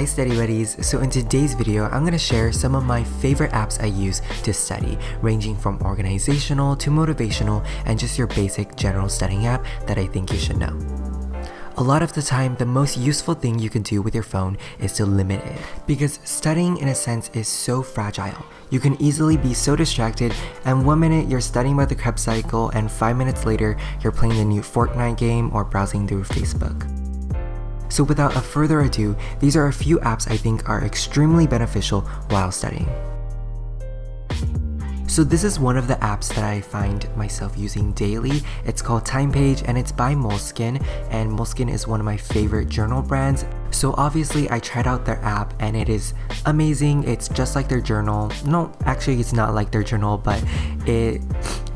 Hi Study Buddies, so in today's video, I'm going to share some of my favorite apps I use to study, ranging from organizational to motivational and just your basic general studying app that I think you should know. A lot of the time, the most useful thing you can do with your phone is to limit it, because studying in a sense is so fragile. You can easily be so distracted, and 1 minute you're studying about the Krebs cycle and 5 minutes later you're playing the new Fortnite game or browsing through Facebook. So without a further ado, these are a few apps I think are extremely beneficial while studying. So this is one of the apps that I find myself using daily. It's called Timepage and it's by Moleskine, and Moleskine is one of my favorite journal brands. So obviously I tried out their app and it is amazing. It's just like their journal. No, actually it's not like their journal, but it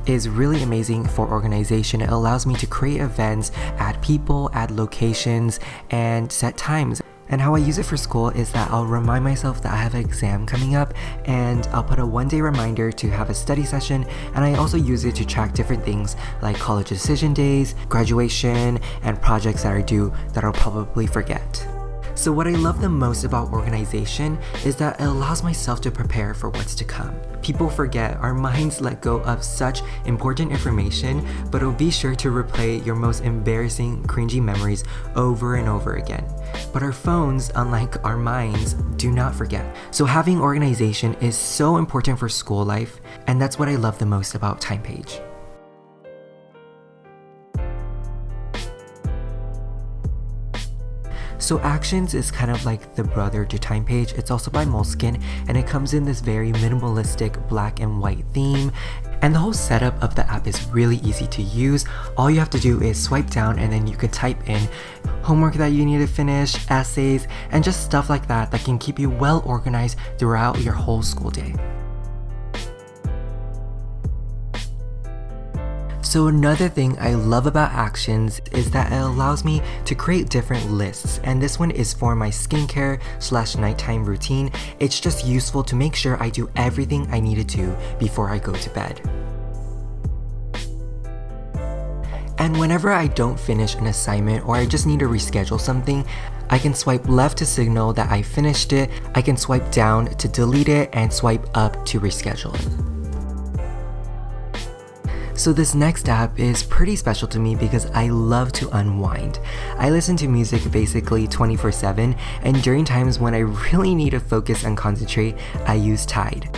is really amazing for organization. It allows me to create events, add people, add locations, and set times. And how I use it for school is that I'll remind myself that I have an exam coming up, and I'll put a 1-day reminder to have a study session, and I also use it to track different things like college decision days, graduation, and projects that are due that I'll probably forget. So what I love the most about organization is that it allows myself to prepare for what's to come. People forget, our minds let go of such important information, but it'll be sure to replay your most embarrassing, cringy memories over and over again. But our phones, unlike our minds, do not forget. So having organization is so important for school life, and that's what I love the most about Timepage. So Actions is kind of like the brother to Timepage. It's also by Moleskine, and it comes in this very minimalistic black and white theme. And the whole setup of the app is really easy to use. All you have to do is swipe down and then you can type in homework that you need to finish, essays, and just stuff like that that can keep you well organized throughout your whole school day. So another thing I love about Actions is that it allows me to create different lists, and this one is for my skincare / nighttime routine. It's just useful to make sure I do everything I need to do before I go to bed. And whenever I don't finish an assignment or I just need to reschedule something, I can swipe left to signal that I finished it, I can swipe down to delete it, and swipe up to reschedule it. So this next app is pretty special to me because I love to unwind. I listen to music basically 24/7, and during times when I really need to focus and concentrate, I use Tide.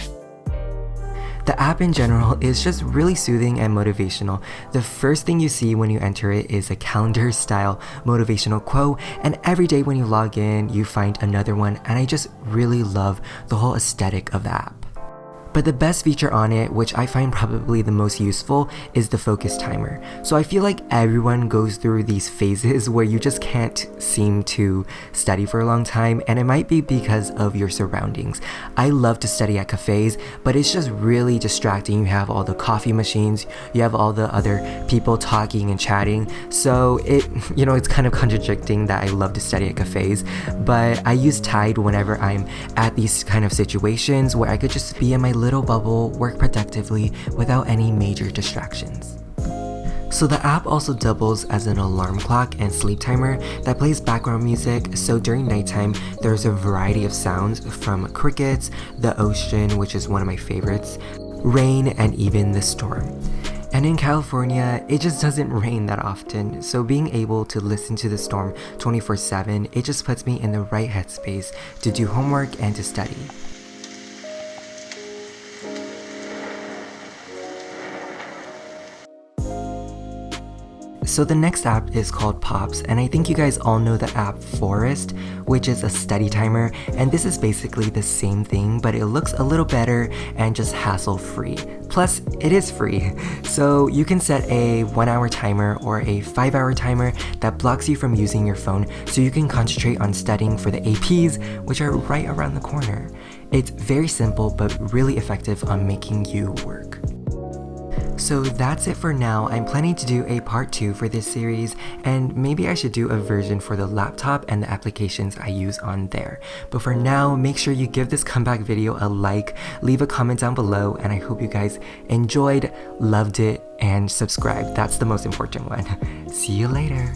The app in general is just really soothing and motivational. The first thing you see when you enter it is a calendar-style motivational quote, and every day when you log in, you find another one, and I just really love the whole aesthetic of the app. But the best feature on it, which I find probably the most useful, is the focus timer. So I feel like everyone goes through these phases where you just can't seem to study for a long time, and it might be because of your surroundings. I love to study at cafes, but it's just really distracting. You have all the coffee machines, you have all the other people talking and chatting. So it's kind of contradicting that I love to study at cafes, but I use Tide whenever I'm at these kind of situations where I could just be in my little bubble, work productively without any major distractions. So the app also doubles as an alarm clock and sleep timer that plays background music. So during nighttime, there's a variety of sounds from crickets, the ocean, which is one of my favorites, rain, and even the storm. And in California, it just doesn't rain that often, so being able to listen to the storm 24/7, it just puts me in the right headspace to do homework and to study. So the next app is called Pops, and I think you guys all know the app Forest, which is a study timer, and this is basically the same thing, but it looks a little better and just hassle-free. Plus, it is free. So you can set a 1-hour timer or a 5-hour timer that blocks you from using your phone so you can concentrate on studying for the APs, which are right around the corner. It's very simple but really effective on making you work. So that's it for now. I'm planning to do a part 2 for this series, and maybe I should do a version for the laptop and the applications I use on there. But for now, make sure you give this comeback video a like, leave a comment down below, and I hope you guys enjoyed, loved it, and subscribed. That's the most important one. See you later.